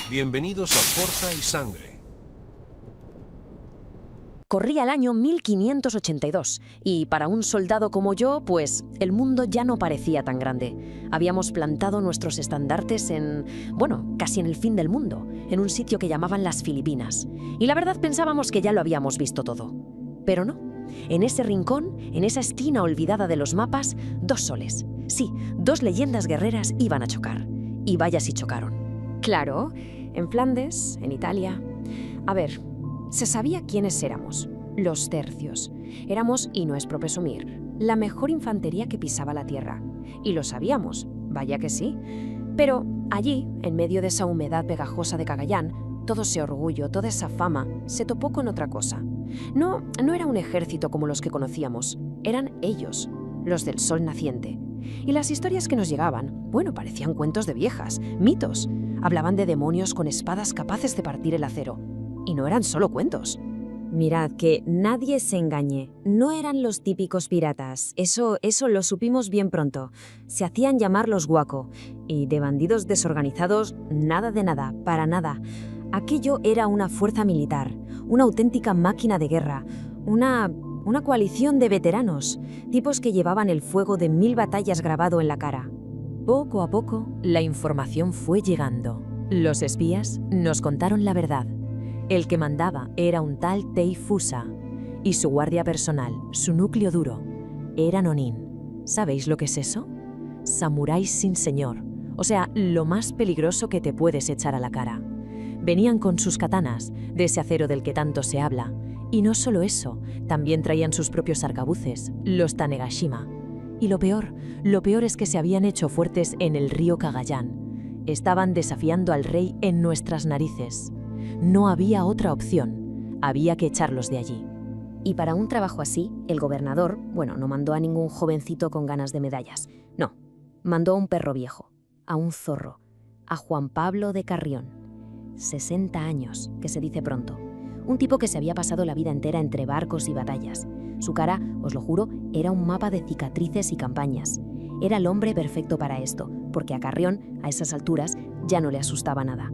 Bienvenidos a Fuerza y Sangre. Corría el año 1582 y para un soldado como yo, pues el mundo ya no parecía tan grande. Habíamos plantado nuestros estandartes casi en el fin del mundo, en un sitio que llamaban las Filipinas. Y la verdad pensábamos que ya lo habíamos visto todo. Pero no. En ese rincón, en esa esquina olvidada de los mapas, dos soles. Sí, dos leyendas guerreras iban a chocar. Y vaya si chocaron. Claro, en Flandes, en Italia. A ver, se sabía quiénes éramos, los tercios. Éramos, y no es por presumir, la mejor infantería que pisaba la tierra. Y lo sabíamos, vaya que sí. Pero allí, en medio de esa humedad pegajosa de Cagayán, todo ese orgullo, toda esa fama, se topó con otra cosa. No era un ejército como los que conocíamos, eran ellos, los del sol naciente. Y las historias que nos llegaban, parecían cuentos de viejas, mitos. Hablaban de demonios con espadas capaces de partir el acero. Y no eran solo cuentos. Mirad, que nadie se engañe. No eran los típicos piratas. Eso lo supimos bien pronto. Se hacían llamar los Guaco. Y de bandidos desorganizados, nada de nada, para nada. Aquello era una fuerza militar, una auténtica máquina de guerra, una coalición de veteranos, tipos que llevaban el fuego de 1000 batallas grabado en la cara. Poco a poco, la información fue llegando. Los espías nos contaron la verdad. El que mandaba era un tal Tei Fusa, y su guardia personal, su núcleo duro, era Nonin. ¿Sabéis lo que es eso? Samuráis sin señor, o sea, lo más peligroso que te puedes echar a la cara. Venían con sus katanas, de ese acero del que tanto se habla, y no solo eso, también traían sus propios arcabuces, los Tanegashima. Y lo peor es que se habían hecho fuertes en el río Cagayán. Estaban desafiando al rey en nuestras narices. No había otra opción, había que echarlos de allí. Y para un trabajo así, el gobernador, no mandó a ningún jovencito con ganas de medallas. No, mandó a un perro viejo, a un zorro, a Juan Pablo de Carrión. 60 años, que se dice pronto. Un tipo que se había pasado la vida entera entre barcos y batallas. Su cara, os lo juro, era un mapa de cicatrices y campañas. Era el hombre perfecto para esto, porque a Carrión, a esas alturas, ya no le asustaba nada.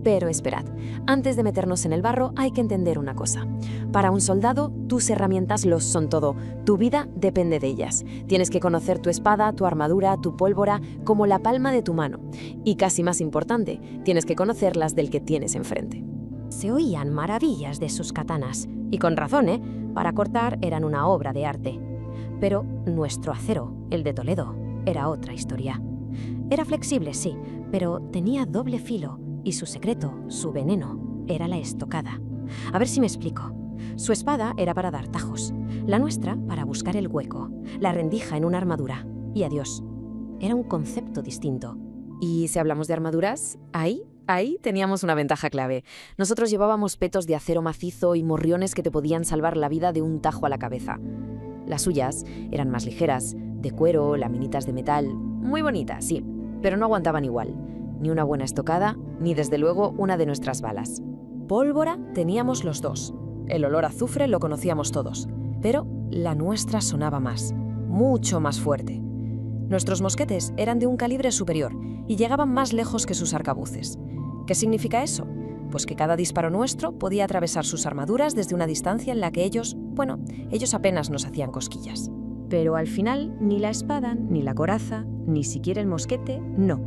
Pero esperad, antes de meternos en el barro hay que entender una cosa. Para un soldado, tus herramientas lo son todo. Tu vida depende de ellas. Tienes que conocer tu espada, tu armadura, tu pólvora, como la palma de tu mano. Y casi más importante, tienes que conocer las del que tienes enfrente. Se oían maravillas de sus katanas. Y con razón, Para cortar eran una obra de arte. Pero nuestro acero, el de Toledo, era otra historia. Era flexible, sí, pero tenía doble filo. Y su secreto, su veneno, era la estocada. A ver si me explico. Su espada era para dar tajos, la nuestra para buscar el hueco, la rendija en una armadura. Y adiós. Era un concepto distinto. Y si hablamos de armaduras, ahí teníamos una ventaja clave. Nosotros llevábamos petos de acero macizo y morriones que te podían salvar la vida de un tajo a la cabeza. Las suyas eran más ligeras, de cuero, laminitas de metal, muy bonitas, sí, pero no aguantaban igual. Ni una buena estocada, ni desde luego una de nuestras balas. Pólvora teníamos los dos. El olor a azufre lo conocíamos todos, pero la nuestra sonaba más, mucho más fuerte. Nuestros mosquetes eran de un calibre superior y llegaban más lejos que sus arcabuces. ¿Qué significa eso? Pues que cada disparo nuestro podía atravesar sus armaduras desde una distancia en la que ellos apenas nos hacían cosquillas. Pero al final, ni la espada, ni la coraza, ni siquiera el mosquete, no.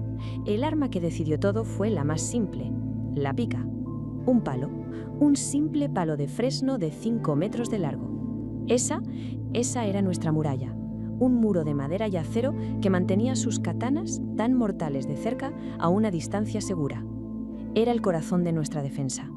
El arma que decidió todo fue la más simple, la pica. Un palo, un simple palo de fresno de 5 metros de largo. Esa era nuestra muralla, un muro de madera y acero que mantenía sus katanas tan mortales de cerca a una distancia segura. Era el corazón de nuestra defensa.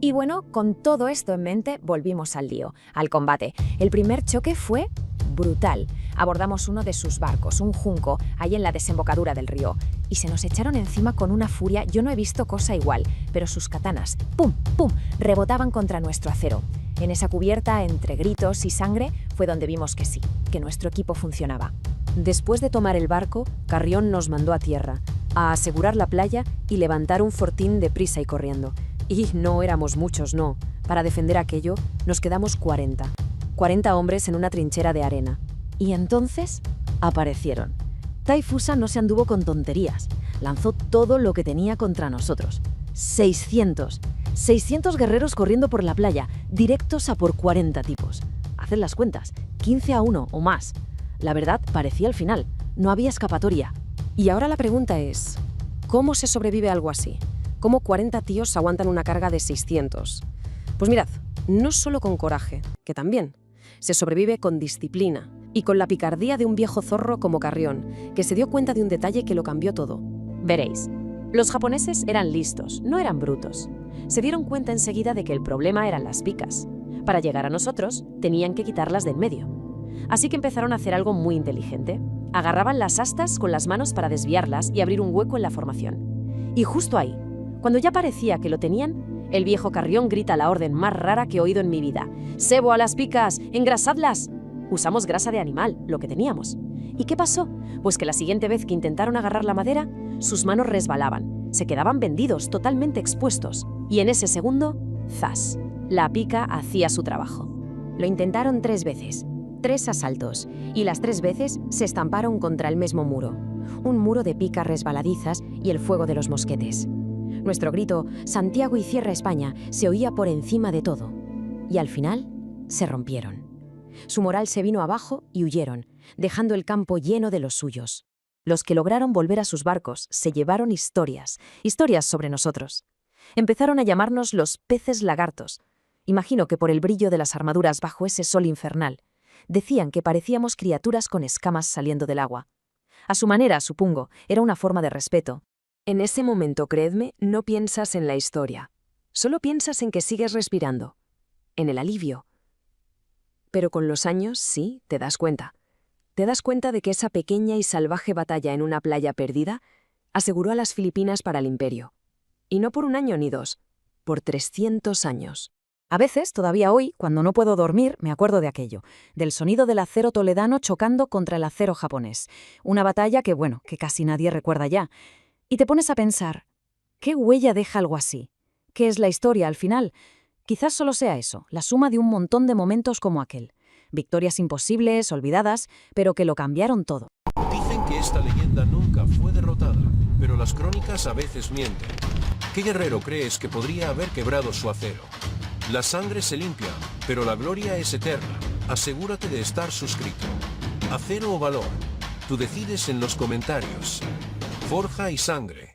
Y con todo esto en mente, volvimos al lío, al combate. El primer choque fue brutal. Abordamos uno de sus barcos, un junco, ahí en la desembocadura del río, y se nos echaron encima con una furia. Yo no he visto cosa igual, pero sus katanas, ¡pum, pum!, rebotaban contra nuestro acero. En esa cubierta, entre gritos y sangre, fue donde vimos que sí, que nuestro equipo funcionaba. Después de tomar el barco, Carrión nos mandó a tierra, a asegurar la playa y levantar un fortín deprisa y corriendo. Y no éramos muchos, no. Para defender aquello, nos quedamos 40 hombres en una trinchera de arena. Y entonces aparecieron. Tei Fusa no se anduvo con tonterías. Lanzó todo lo que tenía contra nosotros. 600. 600 guerreros corriendo por la playa, directos a por 40 tipos. Haced las cuentas, 15-1 o más. La verdad parecía el final, no había escapatoria. Y ahora la pregunta es, ¿cómo se sobrevive a algo así? ¿Cómo 40 tíos aguantan una carga de 600? Pues mirad, no solo con coraje, que también. Se sobrevive con disciplina y con la picardía de un viejo zorro como Carrión, que se dio cuenta de un detalle que lo cambió todo. Veréis, los japoneses eran listos, no eran brutos. Se dieron cuenta enseguida de que el problema eran las picas. Para llegar a nosotros, tenían que quitarlas del medio. Así que empezaron a hacer algo muy inteligente. Agarraban las astas con las manos para desviarlas y abrir un hueco en la formación. Y justo ahí, cuando ya parecía que lo tenían, el viejo Carrión grita la orden más rara que he oído en mi vida. ¡Sebo a las picas! ¡Engrasadlas! Usamos grasa de animal, lo que teníamos. ¿Y qué pasó? Pues que la siguiente vez que intentaron agarrar la madera, sus manos resbalaban, se quedaban vendidos, totalmente expuestos. Y en ese segundo, ¡zas! La pica hacía su trabajo. Lo intentaron 3 veces, 3 asaltos, y las 3 veces se estamparon contra el mismo muro. Un muro de picas resbaladizas y el fuego de los mosquetes. Nuestro grito, Santiago y cierra España, se oía por encima de todo. Y al final, se rompieron. Su moral se vino abajo y huyeron, dejando el campo lleno de los suyos. Los que lograron volver a sus barcos se llevaron historias sobre nosotros. Empezaron a llamarnos los peces lagartos. Imagino que por el brillo de las armaduras bajo ese sol infernal. Decían que parecíamos criaturas con escamas saliendo del agua. A su manera, supongo, era una forma de respeto. En ese momento, creedme, no piensas en la historia. Solo piensas en que sigues respirando. En el alivio. Pero con los años, sí, te das cuenta. Te das cuenta de que esa pequeña y salvaje batalla en una playa perdida aseguró a las Filipinas para el imperio. Y no por 1 año ni 2, por 300 años. A veces, todavía hoy, cuando no puedo dormir, me acuerdo de aquello, del sonido del acero toledano chocando contra el acero japonés. Una batalla que casi nadie recuerda ya. Y te pones a pensar, ¿qué huella deja algo así? ¿Qué es la historia al final? Quizás solo sea eso, la suma de un montón de momentos como aquel. Victorias imposibles, olvidadas, pero que lo cambiaron todo. Dicen que esta leyenda nunca fue derrotada, pero las crónicas a veces mienten. ¿Qué guerrero crees que podría haber quebrado su acero? La sangre se limpia, pero la gloria es eterna. Asegúrate de estar suscrito. Acero o valor, tú decides en los comentarios. Forja y sangre.